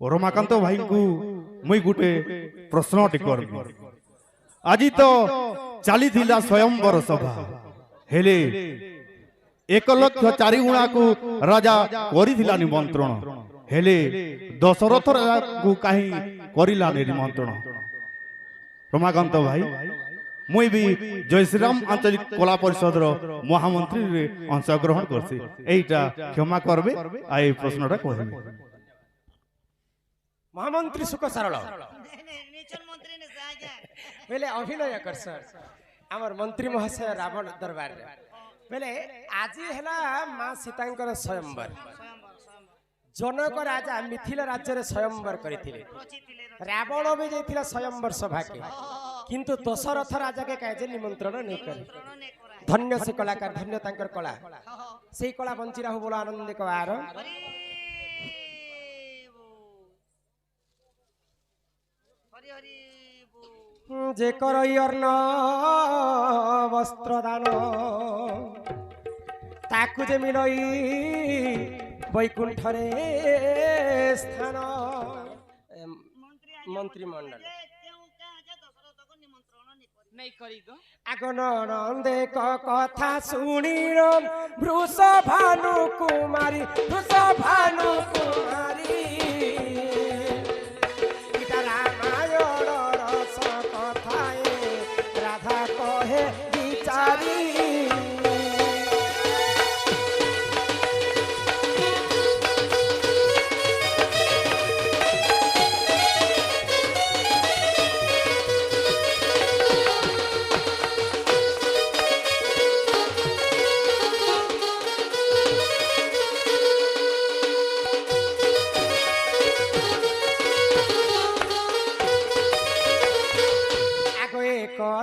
रमाकांत भाई को मुई गुटे प्रश्न करबी। आज तो चली स्वयंवर सभा हेले 1,04,000 को राजा करिथिला निमंत्रण हेले दशरथ राजा को कहीं करिला निमंत्रण। रमाकांत भाई मुई भी जय श्रीराम आंचलिक कला परिषद महामंत्री रे अंशग्रहण करसी एटा क्षमा करबे आए प्रश्नटा कहबे। महामंत्री सुख सरल बेले अभिनय कर सर आमर मंत्री महाशय रावण दरबार बेले आज हैला मां सीतांकर स्वयंवर जनक राजा मिथिला राज्य रे स्वयंवर करिथिले रावण भी जाइथिला स्वयंवर सभा के किंतु दशरथ राजा के कहे निमंत्रण नहीं करे। धन्य से कलाकार धन्य तांकर कला से कला बंची रहू बोला आनंद कवार जे करयर्न वस्त्र दान ताकु जे मिलई वैकुंठ रे स्थान मंत्रिमंडल आगन नंदे कथा शुणी वृष भानु कुमारी रामायण रस कथाए राधा कहे विचारी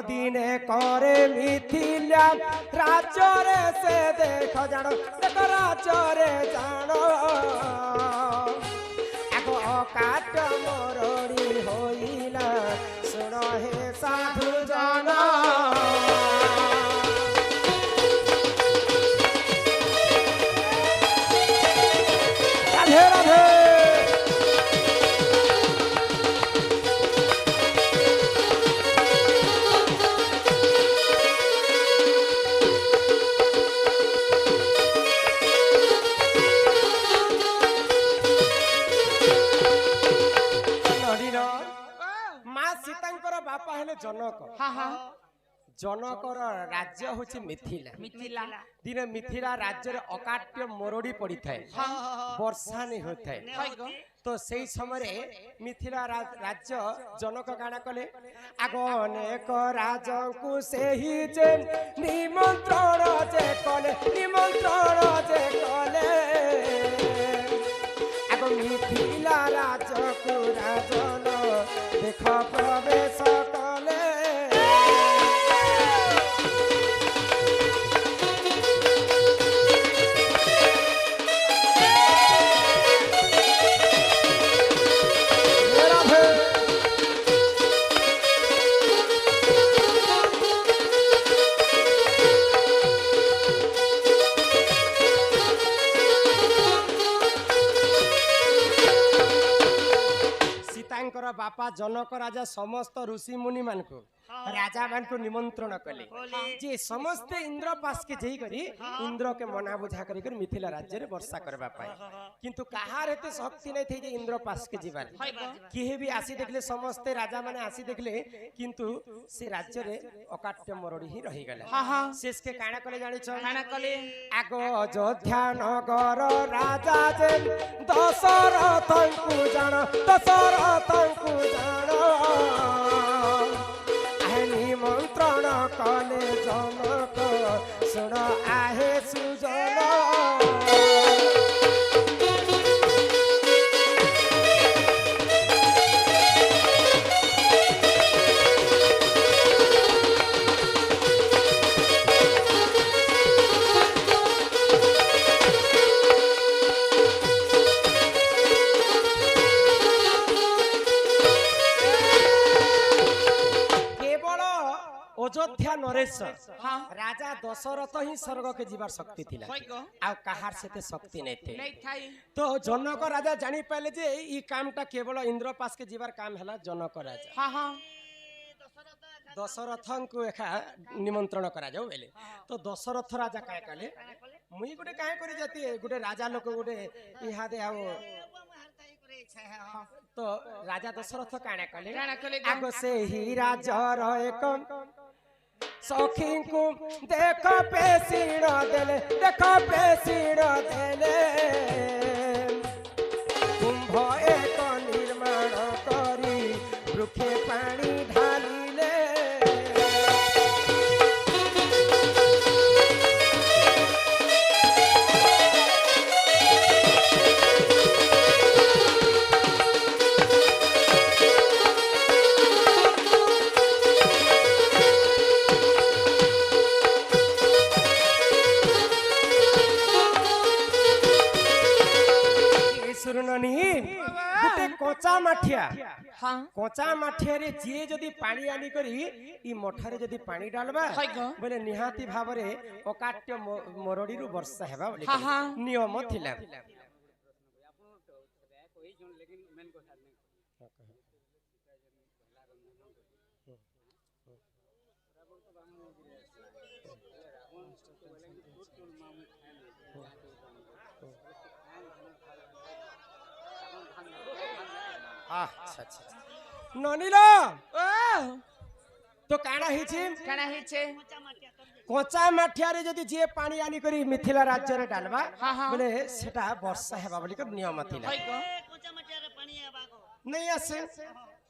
दिने करे मिथिला राज्य से देख जानो देख राज्य जानो आगो अकाट मरड़ी होइला सुन हे साधु जन राधे राधे बापा हेले जनक जनकर राज्य होची मिथिला दिन मिथिला राज्य रे अकाट्य मरड़ी पड़ी थाए वर्षा नहीं होता है तो सही समय मिथिला राज्य जनक गाना कले आगो अनेक राजा को से ही जे निमंत्रण जे कले आगो मिथिला राज्य को राजन देख प्रवेश कले बापा जनक राजा समस्त ऋषि मुनि मान को राजा मान को निमंत्रण कले जे समस्त इंद्र पास के जई करी इंद्र के मना बुझा करी कर मिथिला राज्य रे वर्षा करबा पाए किंतु कहार एते शक्ति नै थई जे इंद्र पास के जीवार किहे भी आसी देखले समस्त राजा माने आसी देखले किंतु से राज्य रे अकाट्य मरड़ी ही रही गला शेष के काना कले जानि छ काना कले आगो अयोध्या नगर राजा जे दशरथ को जान निमंत्रण कले जनक सुन आहे सुजन अयोध्या नरेश हाँ राजा दशरथ ही स्वर्ग के जीवार शक्ति थिला होई गो आ कहार सेते शक्ति नहीं थे नहीं थाई तो जनक राजा जानी पाले जे ई कामटा केवल इंद्र पास के जीवार काम हैला जनक राजा हाँ हाँ दशरथ को एखा निमंत्रण करा जाऊ बेले तो दशरथ राजा काय कले मुई गुटे काय करी जाती गुटे राजा लोक गुटे इहा दे आओ तो राजा दशरथ काना कले काना कले आगो से ही राजर एक सखी को देख पेशीण देले देख पेशीण देले कुंभ एक निर्माण करी वृक्षे पानी ढालिले सुरननी गुटे कोचा माठिया हाँ कोचा माठिया रे जे जदी पानी आनी करी ई मठारे जदी पानी डालबा हाय गो। बोले निहाती भाबरे अकाट्य मरडी रु वर्षा हेबा बोले हाँ, हाँ। नियम थिला अच्छा अच्छा ननिला ओ तो काना हिछि काना हिचे कोचा माठिया रे जदी जे पानी आनी करी मिथिला राज्य रे डालबा हाँ, हाँ। बोले सेटा वर्षा हेबा बोली कर नियम थिला होई गो नहीं आसे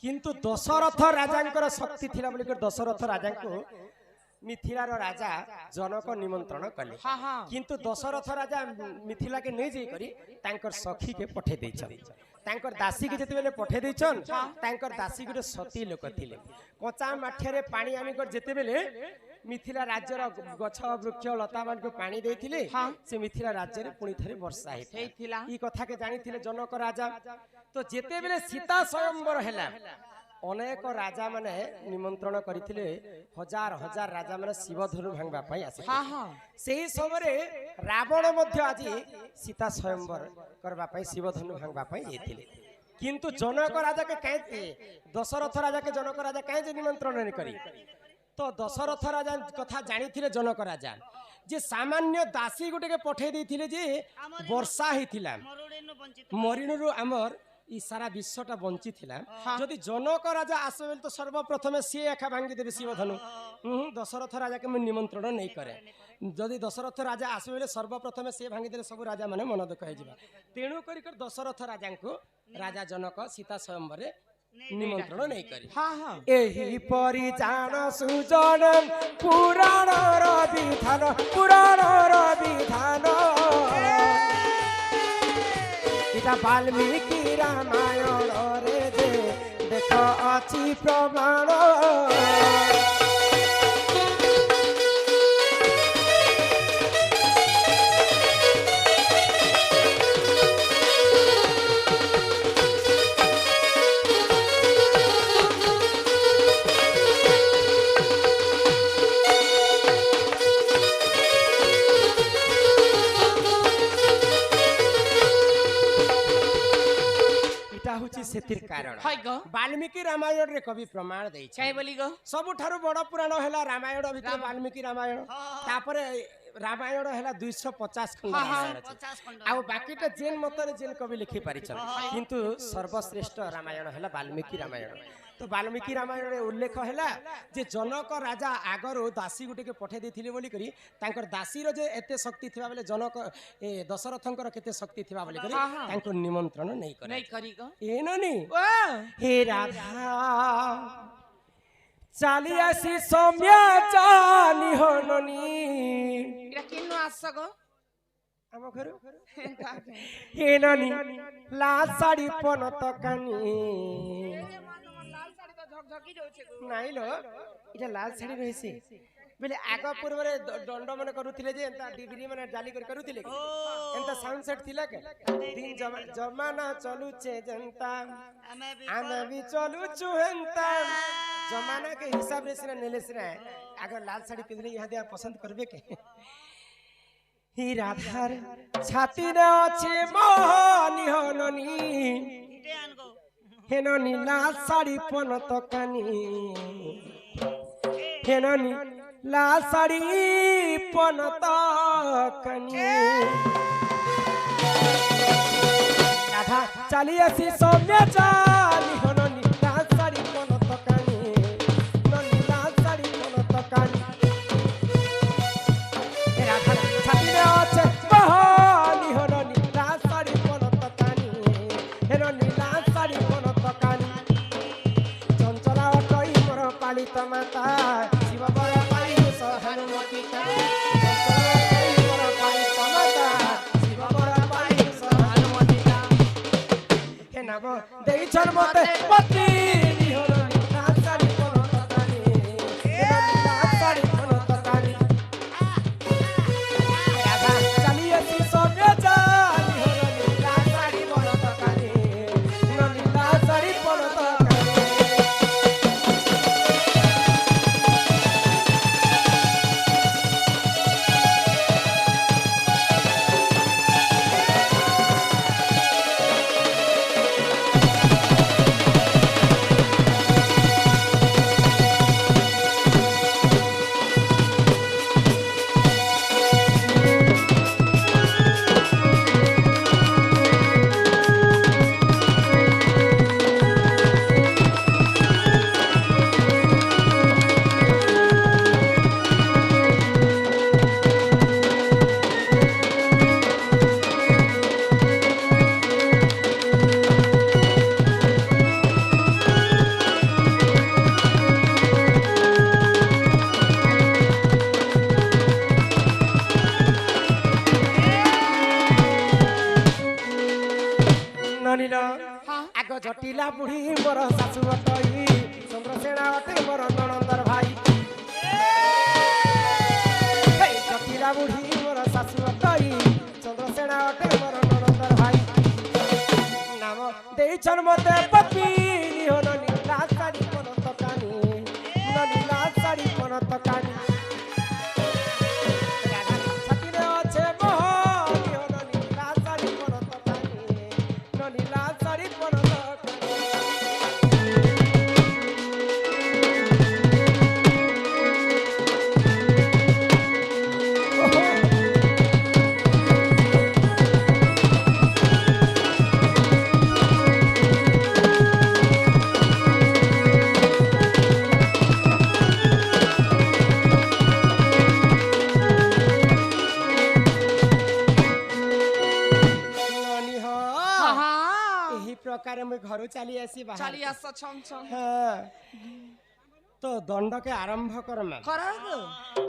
किंतु दशरथ राजांकर शक्ति थिला बोली कर दशरथ राजा को मिथिलार राजा जनक निमंत्रण कले हाँ हाँ किंतु दशरथ राजा मिथिला के नहीं जाई करी तांकर सखी के पठे दैछन तांकर दासी के जते बेले पठे दैछन तांकर दासी गुटे सती लोक थिले कोचा माठिया रे पानी आनी कर जते बेले मिथिला राज्यर गछ वृक्ष लता मान को पानी देथिले हाँ। से मिथिला राज्य रे पुणी थरे वर्षा हेथि हेइथिला ई कथा के जानिथिले जनक राजा तो जेते बेले सीता स्वयंवर हैला अनेक राजा माने निमंत्रण करिथिले हजार हजार राजा माने शिवधनु भांगबा पई आसे हाँ हाँ सेही समय रावण मध्य आज सीता स्वयंवर करबा पई शिवधनु भांगबा पई जेथिले किंतु जनक राजा के कहे दशरथ राजा के जनक राजा कहे जे निमंत्रण नहीं करी तो दशरथ राजा कथा जानिथिले जनक राजा जे सामान्य दासी गुटे के पठे देथिले जे वर्षा हिथिला मरिणु अमर ई सारा विश्वटा बंची थिला जदि जनक राजा आसबे तो सर्वप्रथमे से एका भांगी देबे शिवधनु दशरथ राजा के मैं निमंत्रण नहीं करे जदि दशरथ राजा आसबे सर्वप्रथमे से भांगी देले सब राजा माने मन दुख होइजिबा तेणु करी कर दशरथ राजा को राजा जनक सीता स्वयंवरे निमंत्रण नहीं करी हाँ हाँ एही परि जान सुजन पुराण र विधान इटा वाल्मीकि रामायण रे जे देख अछि प्रमाण सेतिर कारण हाय गो वाल्मीकि रामायण रे कवि प्रमाण देइ छै काई बोली गो सबुठारु बड़ पुराण हैला रामायण भितर वाल्मीकि रामायण तापरे रामायण हैला 250 खंड रामायण आ बाकीटा जेन मतरे जेन कवि लिखि पारि छन किंतु सर्वश्रेष्ठ रामायण हैला वाल्मीकि रामायण तो वाल्मीकि रामायण रे उल्लेख हैला जे जनक राजा आगरो दासी गुटे के पठे देथिले बोली करी तांकर दासी रो जे एते शक्ति थिबा बेले जनक ए दशरथंकर केते शक्ति थिबा बोली करी तांको निमंत्रण नहीं करे नहीं करी गो ए ननी ओ हे राधा चाली आसी सौम्या चाली हो ननी इरा किन्नो आस गो आम घर हे ननी लाल साड़ी पनत कानी झकी जाउछे गो नाही लो इटा लाल साड़ी रहिसे बेले आग पूर्व रे दंड मन करूथिले जे एंता डिग्री मन जाली कर करूथिले एंता साउंड सेट थिला के दिन जमाना चलुचे जनता आमे भी चलुछु हंता जमाना के हिसाब रे सिना नेले सिना अगर लाल साड़ी पिंधले यहाँ दिया पसंद करबे के ही राधार छाती रे अछि मोहनी होननी हेननी लाल साड़ी पन तकानी हेननी लाल साड़ी पन तकानी राधा चली आसी सौम्य चाली होननी लाल साड़ी पन तकानी ननी लाल साड़ी पन तकानी राधा छाती रे अछि मोहनी होननी लाल साड़ी पन तकानी हेननी लाल साड़ी पन तकानी चंचला अटई मोर पालित माता शिव बर पाई हनुमती का चंचला अटई मोर पालित माता शिव बर पाई हनुमती का हे नाम देई छन मते पति निहरनी लाल साड़ी पन तकानी हेननी लाल साड़ी पन तकानी राधा चली आसी सौम्य चाली होननी लाल साड़ी पन तकानी ननी लाल साड़ी पन तकानी ननिल आग जटिला बुढ़ी मोर शाशु अटई चंद्रसेना अटे मोर ननंदर भाई जटिला बुढ़ी मोर शाशु अटई चंद्रसेना अटे मोर ननंदर भाई नाम देइछन मते पपी होननी लाल साड़ी पन तकानी ननी लाल साड़ी पन तकानी राधा छाती रे अछि मोहनी होननी लाल साड़ी पन तकानी ननी लाल साड़ी पन तकानी ननी हो एही प्रकार में घर चली आसी बाहर चली आस छम छम हाँ। तो दंड के आरंभ करमा कर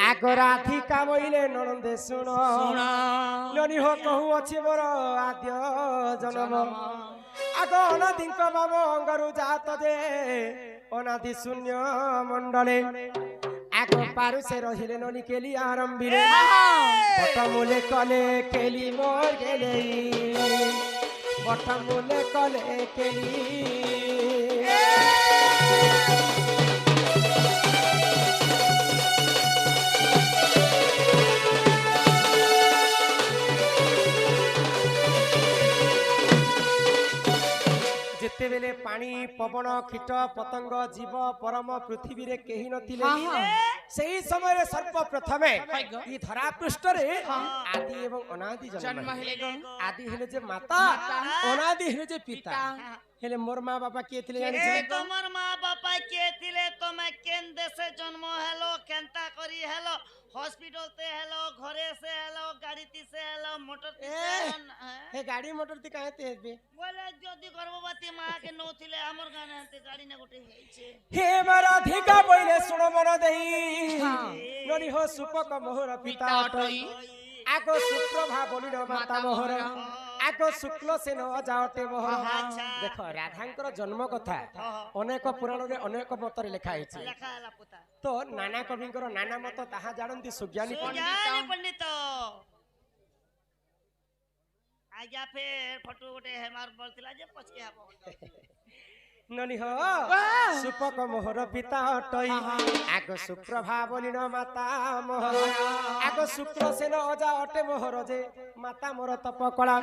आग राधिका बोइले ननंदे सुन ननी हो कहू अछि मोर आद्य जन्म आग अनादिंक बाब अंगरु जात दे अनादि शून्य मंडले आग पारु से रहिले ननी केली आरंभिले बटमूले कले केली मोर गेले बटमूले कले केली जेतेबेले पानी पवन कीट पतंग जीव परम पृथ्वी रे केही नथिले सेही समय रे सर्प प्रथमे ई धरा पृष्ठ रे आदि एवं अनादि जन्म जन्म हेले गो आदि हेले जे माता अनादि हेले जे पिता हेले मोर माँ बापा के थिले जानि ए तमर माँ बापा के थिले तमे केन देशे जन्म हेलो केनता करी हेलो हॉस्पिटल ते हेलो घरे से हेलो गाड़ी ती से हेलो मोटर ती से हे गाड़ी मोटर ती काहे ते हेबे बोले जदी गर्भवती माँ के नो थिले हमर गाने हते गाड़ी ने गोटे हेइछे हे मराधिका बोइले सुनो मन देही ननी हो सुपक मोहर पिता अटई आगो सुप्रभा बोलिन माता मोहर आगो शुक्ल से न जाओटे मोहर देखो राधांकर जन्म कथा अनेक पुराण रे अनेक मत रे लिखा हिचे लेखा हला पुता तो नाना कविंकर नाना मत ताहा जानंती सुज्ञानी पंडित आज्ञा फेर फोटो गोटे हेमार बोलतिला जे पचके हबो ননি হ সুপক মোহর পিতা অটই আগ সুপ্রভা বলিন মাতা মোহর আগ শুক্র সেন অজা অটে মোহর যে মাতা মোর তপ কলা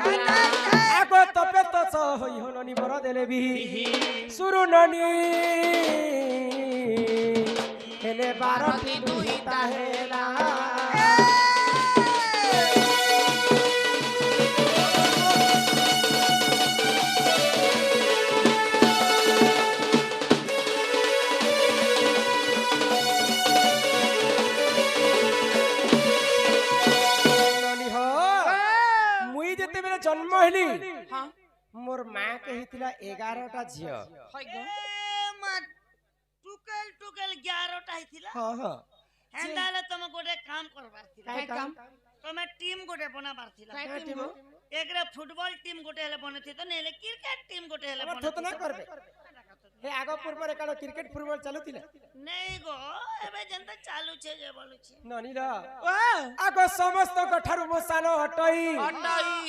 আগ তপে তো হই হননি মোর দেলে বিহি সুরু ননি হেলে বারতি দুহিতা হেলা জন্ম হলি মোর মা কহিলা 11টা ঝিও টুকেল টুকেল 11টা হইছিলা হ হ হেন্দালে তুমি গোটে কাম করবার ছিলা কাই কাম তুমি টিম গোটে বনাবার ছিলা কাই টিম একরে ফুটবল টিম গোটে হেলে বনেছি তো নেলে ক্রিকেট টিম গোটে হেলে আমার থতনা করবে হে আগ পূর্বরে কালো ক্রিকেট ফুটবল চালুতিলা নেই গো এবে যেনতা চালুছে যে বলুছি ননিরা আগ সমস্ত ঠারু মসানো অটই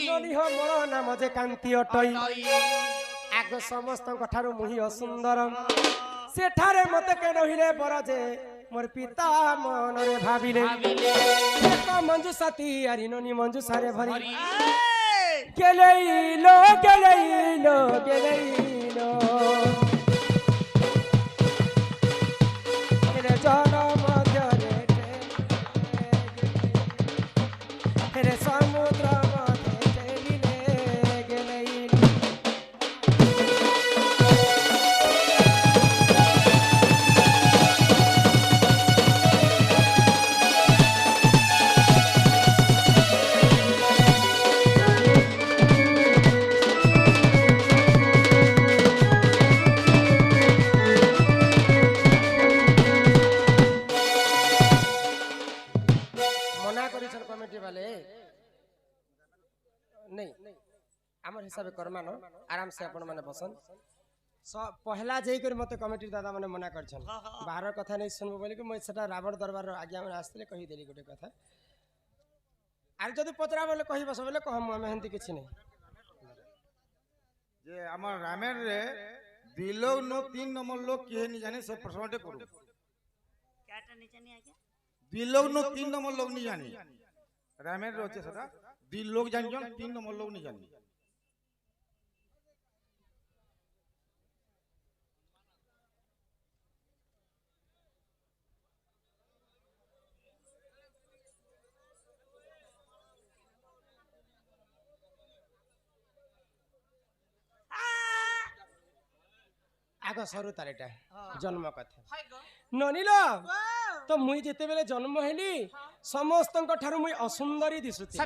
ননি হ মোর নাম যে কান্তি অটই আগ সমস্ত ঠারু মুহি অসুন্দর সেঠারে মতে কে নহিলে বড় যে মোর পিতা মনরে ভাবিলে এক মঞ্জু সাথী আরি ননি মঞ্জু সারে ভরি গেলেইলো গেলেইলো গেলেইলো রে জনম জরে রে সমুদ্র মধ্যে চলিলে গেলেইলো আমার হিসাবে করমানো আরাম সে আপন মানে বসন পহলা যেই করে মতে কমিটির দাদা মানে মনা করছেন বাহার কথা নেই শুনবো বলি কি মই সেটা রাবণ দরবার আজ্ঞা মানে আসলে কহি দেলি গোটে কথা আর যদি পচরা বলে কহি বস বলে কহম আমি হেন্তি কিছু নেই যে আমার রামের রে 2 লোক নো 3 নম্বর লোক কি নি জানে সে প্রশ্নটা করু ক্যাটা নিচে নি আগে 2 লোক নো 3 নম্বর লোক নি জানি রামের রে হচ্ছে সেটা 2 লোক জানজন 3 নম্বর লোক নি জানি আগ সরু তার এটা জন্ম কথা ননিল তো মুই যেতেবেলে জন্ম হেলি সমস্তଙ୍କ ଠାରୁ মুই অসুন্দরী দিশুতি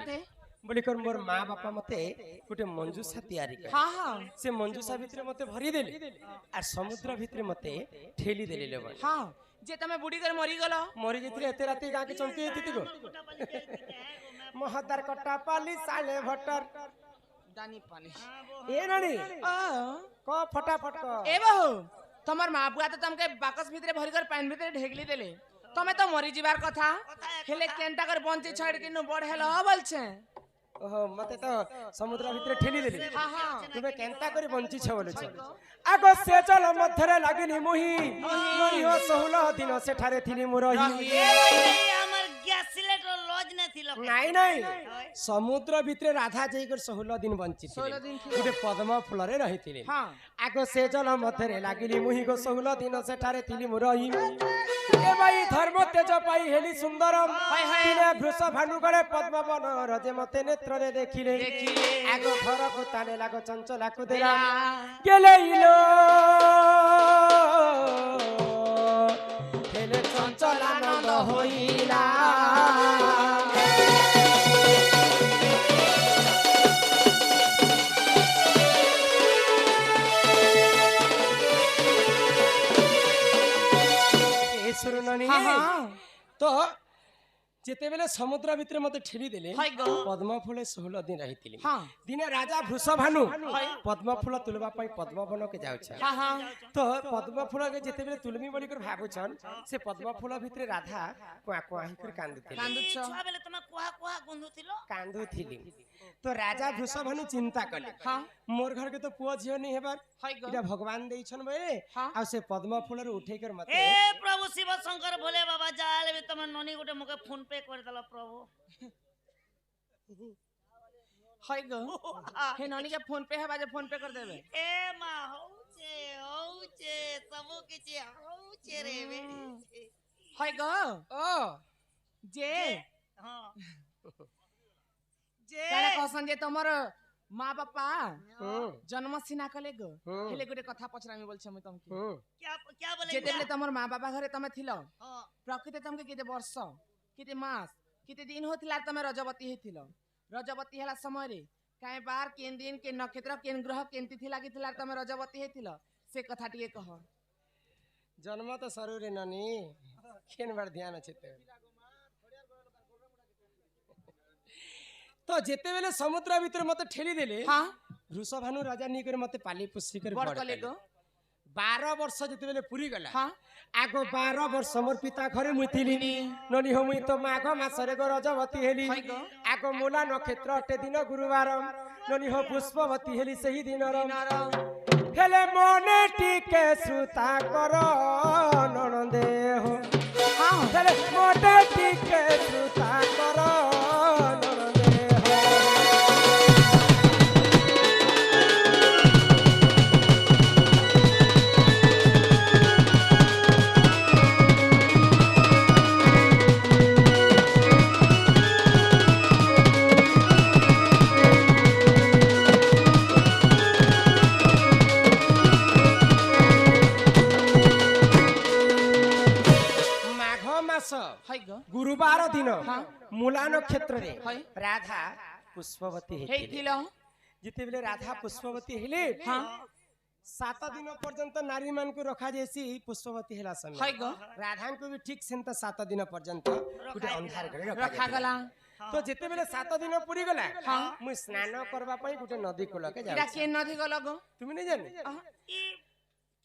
বলি কর মোর মা বাপা মতে গোটে মঞ্জুসা তৈয়ারি করে সে মঞ্জুসা ভিতরে মতে ভরি দেলি আর সমুদ্র ভিতরে মতে ঠেলি দেলি লে বল যে তুমি বুড়ি করে মরি গেল মরি যেতে এতে রাতে গাকে চমকি যেতি গো মহাদার কটা পালি সালে ভটর দানি পানি এ রানী ক ফটাফট ক এ বহু তোমার মা বুয়া তো তোমাকে বাকস ভিতরে ভরি করে পানি ভিতরে ঢেকলি দেলে তুমি তো মরি যাবার কথা হেলে কেনটা করে বঞ্চি ছাড় কিনু বড় হেলো বলছে ওহো মতে তো সমুদ্র ভিতরে ঠেলি দেলি তুমি কেনটা করে বঞ্চিছ বলেছ আগ সে জল মধ্যরে লাগিনি মুহি নরিহ 16 দিন সেঠারে থিলি মুরহি আমার গ্যাস সিলিন্ডার লজ না ছিল নাই নাই সমুদ্র ভিতরে রাধা যাই করে 16 দিন বঞ্চিছিল 16 দিন গোটে পদ্ম ফুলরে রহিଥିଲେ হ্যাঁ আগ সে জল মধ্যরে লাগিলি মুহি গো 16 দিন সেঠারে থিলি মুরহি এ ভাই ধর্ম তেজ পাই হেলি সুন্দরম দিনে বৃষ ভানু গড়ে পদ্মবন রজে মতে নেত্রে দেখিলে আগ ঘরকু তালে লাগো চঞ্চলাকু দেলা গেলেইলো হেলে চঞ্চলানন্দ হইলা শুনুনি তো যেতেবেলে সমুদ্র ভিতরে মতে ঠেলি দেলে হাই গো পদ্ম ফুলে 16 দিন রহিଥିଲି হ্যাঁ দিনে রাজা বৃষভানু পদ্ম ফুল তুলবা পাই পদ্মবনকে যাউছে হ্যাঁ হ্যাঁ তো পদ্ম ফুলকে যেতেবেলে তুলমি বলি করে ভাবুছন সে পদ্ম ফুল ভিতরে রাধা কুয়া কুয়া হি করে কান্দুଥିଲେ কান্দুছ ଛୁଆ ବେଲେ ତମେ କୁହା କୁହା ଗୁନ୍ଧୁଥିଲ কান্দুଥିଲି তো রাজা বৃষভানু চিন্তা কলে হ্যাঁ মোর ঘরকে তো পুଅ ঝিও নি হেবার হাই গো এটা ভগবান দেইছন বলে হ্যাঁ। আর সে পদ্ম ফুলর উঠেই করে মতে ଏ ପ୍ରଭୁ ଶିବ ଶଙ୍କର ଭୋଲେ ବାବା ଯାହା ହେଲେ ବି ତମ ନନି ଗୋଟେ ମକେ ଫୋନ ପେ କରିଦେଲ ପ୍ରଭୁ হাই গো হে ননিকে ফোন পে হেবা যে ফোন পে করে দেবে ଏ ମା ହଉଛେ ହଉଛେ ସବୁ କିଛି ହଉଛେ ରେ ବେ হাই গো ও যে ହଁ ଯେ কারে কসন যে তোমার মা বাপা হুম জন্ম সিনা কলে গো হুম। হেলে ଗୋଟେ কথা পছরামি বলছি আমি তোমাকে হুম क्या बोले যেতেবেলে তোমার মা বাবা ঘরে তুমি থিল ହଁ প্রকৃতি তোমাকে কেতে বর্ষ কেতে মাস কেতে দিন হতিলা তুমি রজবতী হইছিল রজবতী হেলা সময় কাই বার কেন দিন কে নক্ষত্র কেন গ্রহ কেন তিথি লাগিଥିଲା তুমি রজবতী হইছিল সে কথা টিকে কহ জন্ম তো সরুরে নানি কেন বার ধ্যান আছে তো তো যেতেবেলে সমুদ্র ভিতরে মতে ঠেলি দেলে হ্যাঁ বৃষভানু রাজা নি করে মতে পালি পুষি করে বড় বড় কলে গো 12 ବର୍ଷ যেতেবেলে পুরি গলা হ্যাঁ আগ 12 ବର୍ଷ মোর পিতা ঘরে মুই থিলি ননি হো মুই তো মাঘ মাসরে গো রজবতী হেলি হাই গো আগ মূলা নক্ষত্র অটে দিন গুরুবার ননি হো পুষ্পবতী হেলি সেই দিনর হেলে মনে টিকে সুতা কর ননদে হো হ্যাঁ হেলে মনে টিকে সুতা কর ননদে হো মাঘ মাস হাই গো গুরুবার দিন হ্যাঁ। মূলা নক্ষত্রে হাই রাধা পুষ্পবতী হেইଥିଲେ ହେଇଥିଲ যেতেবেলে রাধা পুষ্পবতী হেলে হ্যাঁ 7 দিন পর্যন্ত নারী মানকু রখা যাইছি পুষ্পবতী হেলা সময় হাই গো রাধাଙ୍କୁ ବି ଠିକ ସେନ୍ତା 7 ଦିନ ପର୍ଯ୍ୟନ୍ତ ଗୋଟେ ଅନ୍ଧାର ଘରେ ରଖା ରଖା ଗଲା ତ ଯେତେବେଳେ 7 ଦିନ ପୁରୀ ଗଲା ହଁ। ମୁଁ ସ୍ନାନ କରିବା ପାଇଁ ଗୋଟେ ନଦୀ କୂଳକେ ଏଟା ଯାଉଛି କେନ ନଦୀ ଗଲ ଗো ତୁମେ ନେଇ ଜାନି ई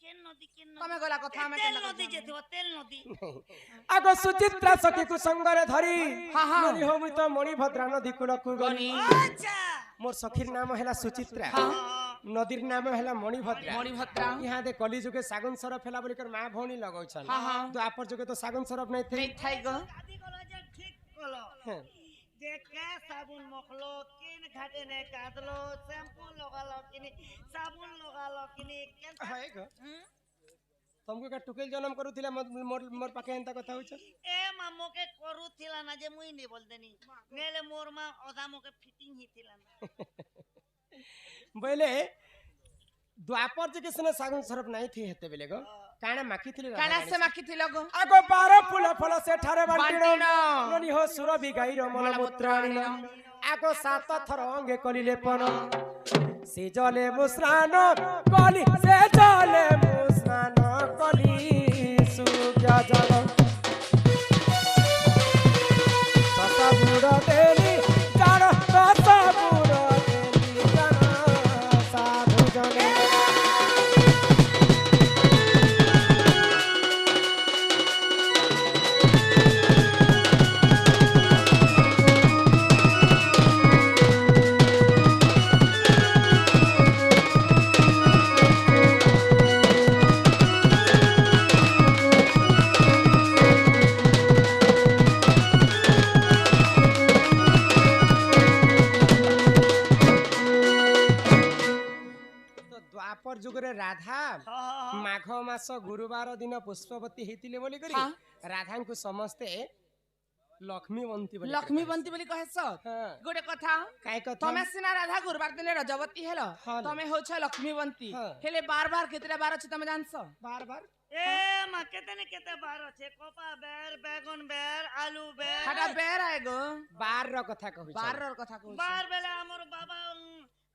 केन नदी ତମେ ଗଲା କଥା ଆମେ तेल କେନ नदी जे थिବ तेल नदी ଆଗ ସୁଚିତ୍ରା ସଖୀକୁ ସଙ୍ଗରେ ଧରି ହଁ, ହଁ। ନନି ହଉ ମୁଁ ତ ମଣିଭଦ୍ରା ନଦୀ କୂଳକୁ ଗଲି ଗନି अच्छा ମୋର ସଖୀର ନାମ ହେଲା ସୁଚିତ୍ରା ହଁ ନଦୀର ନାମ ହେଲା ମଣିଭଦ୍ରା ମଣିଭଦ୍ରା यहाँ दे कली जुगे सागुन सरफ फेला बोली कर मां भौणी लगौछन हाँ, हाँ। तो आपर जुगे तो सागुन सरफ नहीं थे ହେଇ ଥାଇ गो शादी कलो जे ठीक कलो हाँ। जे के साबुन मखलो किन घाटे ने कादलो शैम्पू लगालो किनी साबुन लगालो किनी केन हाय गो तुमको का टुकेल जन्म करूथिला मोर मोर पाके एंता कथा होछ ए मा मोके करूथिला ना जे मुई ने बोल देनी नेले मोर मा ओदा मोके फिटिंग ही थिला ना बोले द्वापर जुगे सने सागुन सरफ नहीं थी हेते बेले गो काणे माखी थिले କାଣା ସେ ମାଖିଥିଲ गो आगो 12 फूल फल से ठारे बांटिनो बांटिनो। ननी हो सुरभि गाईर मलमूत्राणिनो आगो 7 थर अंगे कलिले पन से जले मुस्रान कली से जले मुस्रान कली सुग्या जल तसा बुड़ देली जान तसा बुड़ देली जान साधु जने तो द्वापर जुगरे राधा माघ मास गुरुवार दिन पुष्पवती हेतिले बोली करी हाँ। राधाଙ୍କୁ ସମସ୍ତେ ଲକ୍ଷ୍ମୀବନ୍ତୀ ବୋଲି ଲକ୍ଷ୍ମୀ ବନ୍ତି ବୋଲି କହେସ ହଁ ଗୋଟେ କଥା କାଇ କଥା ତମେ ସିନା ରାଧା ଗୁରୁବାର ଦିନେ ରଜବତୀ ହେଲ ହଁ। ତମେ ହଉଛ ଲକ୍ଷ୍ମୀ ବନ୍ତି ହଁ। ହେଲେ ବାର ବାର କେତେଟା ବାର ଅଛି ତମେ ଜାଣିଛ बार बार ए मा केते ने केते बार छे कोपा बेर बैगन बेर आलू बेर ହାଟା ବେର ଆଏ ଗो बार ର କଥା कहू ବାର ର କଥା କହୁଛ बार बेले हमर बाबा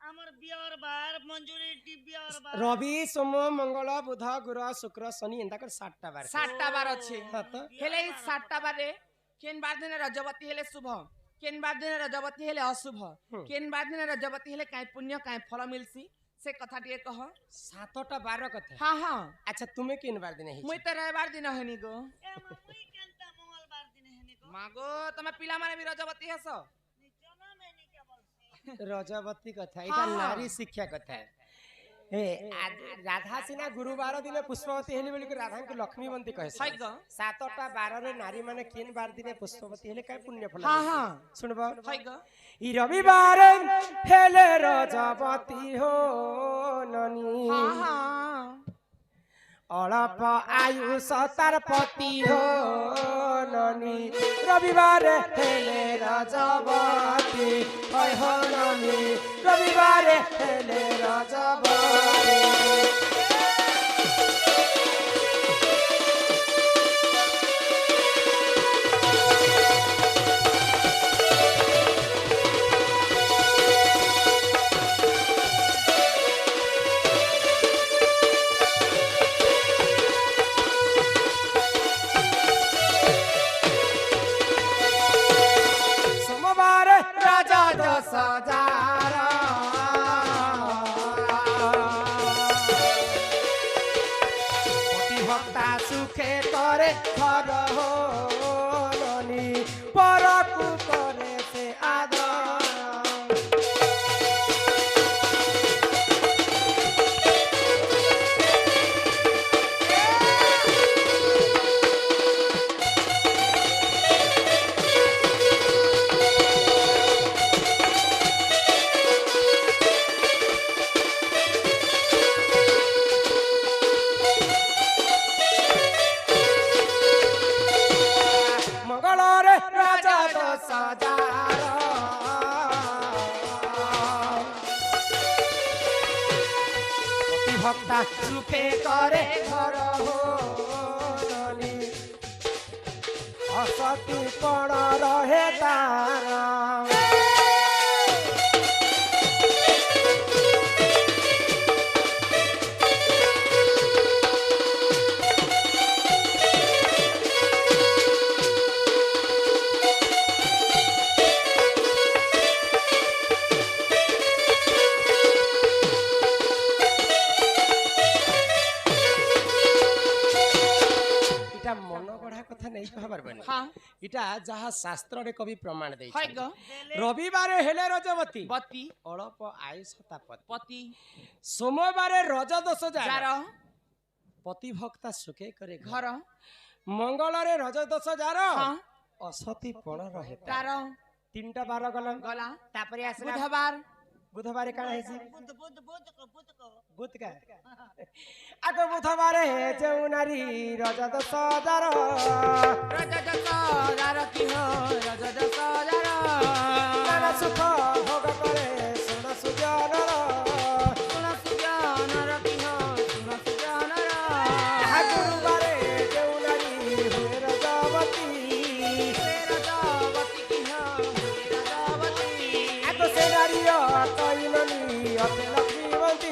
हमर बियर बार मंजूरी टी बियर बार रवि सोम मंगल बुध गुरु शुक्र शनि एंता कर 7टा बार 7ଟା ବାର ଅଛି हाँ तो ହେଲେ ଏଇ 7ଟା ବାରରେ केन बार दिन रजवती हेले शुभ केन बार दिन रजवती हेले अशुभ केन बार दिन रजवती हेले काई पुण्य काई फल मिलसी से कथा टिए कह 7टा 12 कथा हां हां अच्छा तुमे किन बार दिन मुई त रविवार दिन हेनी गो ए मुई केनता मंगलवार दिन हेनी को मागो तमे पिला माने भी रजवती हेस निचना में नी के बोलसी रजवती कथा इटा हाँ। नारी शिक्षा कथा हे राधा सिना गुरुवार दिन पुष्पवती हेली बोली राधा को लक्ष्मीवंती कहे है ग 7टा 12 रे नारी माने किन बार दिन पुष्पवती हेले काय पुण्य फल हां हां सुनबो है ग ई रविवार हेले रजवती हो ननी हां हां अलप आयुष तार पति हो ननी रविवार हेले रजवती होय हो ननी रविवार हेले रजवती सोमवार राजा 10,000 भक्ता सुखे करे घर हो ननी परकु करे से आदर मंगलर राजा 10,000 भक्ता सुखे करे घर हो ननी असती पण रहे तारा इटा मन गढ़ा कथा नहीं कह पारबनी हां इटा जहा शास्त्र रे कवि प्रमाण दे है ग रविवार हेले रजवती बती अलप आयुष तापति पति सोमवार रज 10,000 जार पति भक्ता सुखे करे घर मंगलरे रज 10,000 हां असती पण रहे तार 3टा 12 गला गला तापरे आसला बुधवार बुधवार काना हेसी बुध को बुध का आगो बुधवार हे जेउ नारी रज 10,000 रज 10,000 की हो रज 10,000 नाना सुख भोग करे सुन सुजनर सुन सुजानर की हो सुन सुजानर गुरुवारे जेउ नारी हुए रजवती रजवती की हो रजवती आगो से नारी कइलनी अते लक्ष्मीवंती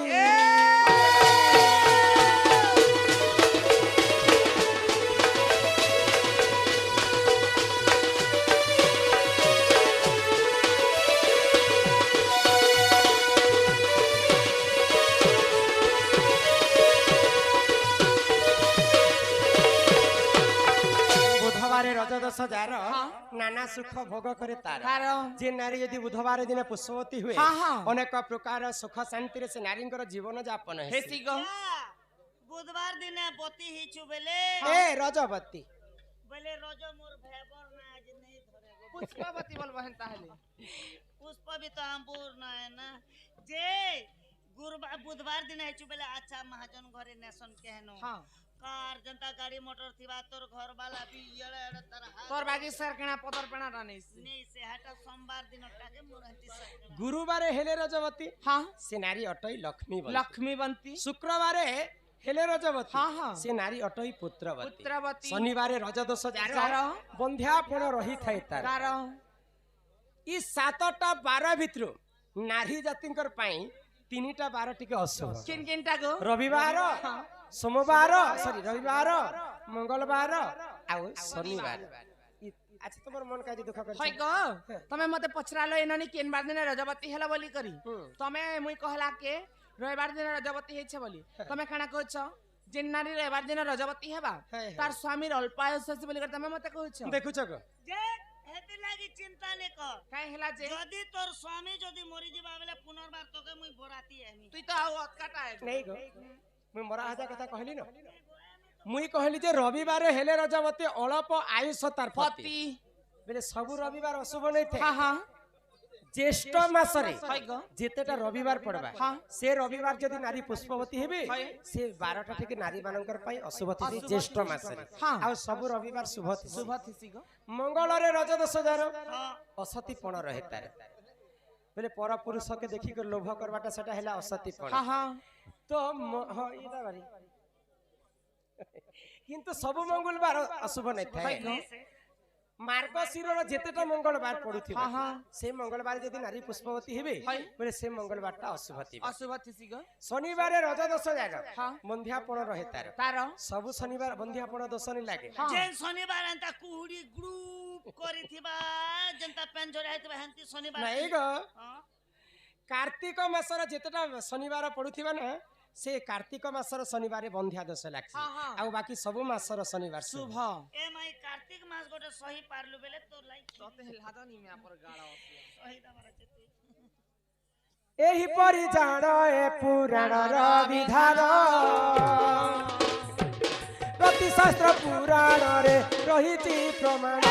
बुधवारे रज 10,000 हाँ। नाना सुख भोग करे तार तार जे नारी यदि बुधवार दिन पुष्पवती हुए हाँ, हाँ। अनेक प्रकार सुख शांति रे से नारींकर जीवन यापन है हेसी ग बुधवार दिन पति हिचु बेले ए रजवती बेले रोज मोर भेबर ना आज नहीं धरे पुष्पावती बोल बहन ताहले पुष्प भी तो हमपुर ना है ना जे गुरुवार बुधवार दिन हिचु बेले अच्छा महाजन घरे नेशन केहनो हां कार जनता गाड़ी मोटर थिबा तोर घर वाला भी येड़े एड़े तरह तोर बागी सरकणा पदर पेणा रानीस नहीं से हटा सोमवार दिन टाके मोर हंती सर गुरुवारे हेले रजवती हां से नारी अटई लक्ष्मी लक्ष्मीवंती शुक्रवारे हेले रजवती हाँ, हाँ। से नारी अटई पुत्रवती पुत्रवती शनिवारे रज 10,000 जार। बंध्यापन रही थाए तार तार ई 7टा 12 भितरु नारी जातिंकर पाई 3टा 12 टिके अशुभ किन किनटा गो रविवार सोमवार सॉरी रविवार मंगलवार आउ शनिवार अच्छा तुमर मन काजी दुख कर हई गो तमे मते पछरालो एननी केन बार दिन रजबती हेला बोली करी तमे मुई कहला के रविवार दिन रजबती हेछे बोली तमे खाना कहछ जे नारी रविवार दिन रजबती हेबा तार स्वामीर अल्पायुष से बोली कर तमे मते कहछ देखुछ गो जे हेति लागि चिंता ने कर काहे हेला जे जदी तोर स्वामी जदी मरि जिबा बेले पुनर्बार तोके मुई बराती एमी तुई तो आउ अटकाटा है नहीं गो मुई मरा आजा कथा कहली न मुई कहली जे रविवार हेले रजबती अल्प आयुष तार पति पति बेले सब रविवार अशुभ नहीं थे हां हां ज्येष्ठ मासरे हई गो जेतेटा रविवार पड़बा हाँ। से रविवार जदि नारी पुष्पवती हेबे हई। से 12टा ठीक नारी मानकर पई अशुभ तिथि ज्येष्ठ मासरे हाँ। आ सब रविवार शुभ तिथि शुभ थिसी गो मंगल रे रजदश जार असतीपण रहे तार बेले पर पुरुष के देखि के लोभ करबाटा सेटा हैला असतीपण हां हां तो हां इदा बारी किंतु सब मंगलवार अशुभ नहीं थाए मार्गशीर जेतेटा मंगलवार पड़ुथि हां हां से मंगलवार जदि नारी पुष्पवती हेबे हई। बोले से मंगलवारटा अशुभ थिबे अशुभ थिसी गो शनिवार रजदश जार हाँ। बंध्यापण रहे तार तार सब शनिवार बंध्यापण दोष नहीं लागे हाँ। जेन शनिवार अंता कुहुडी ग्रुप करिथिबा जनता पेंजोर आइतबा हंती शनिवार नहीं गो हां कार्तिक मासर जेतेटा शनिवार पड़ुथिबा ना से कार्तिक मासर शनिवार बंध्या दोष लागसी हाँ, हाँ। आ बाकी सब मासर शनिवार शुभ ए माई कार्तिक मास गोटे सही पारलु बेले तो लाइक तते हेलादनी में पर गाड़ा सही दबारा जेते एही परि जाण ए पुराण र विधान प्रति शास्त्र पुराण रे रहिति प्रमाण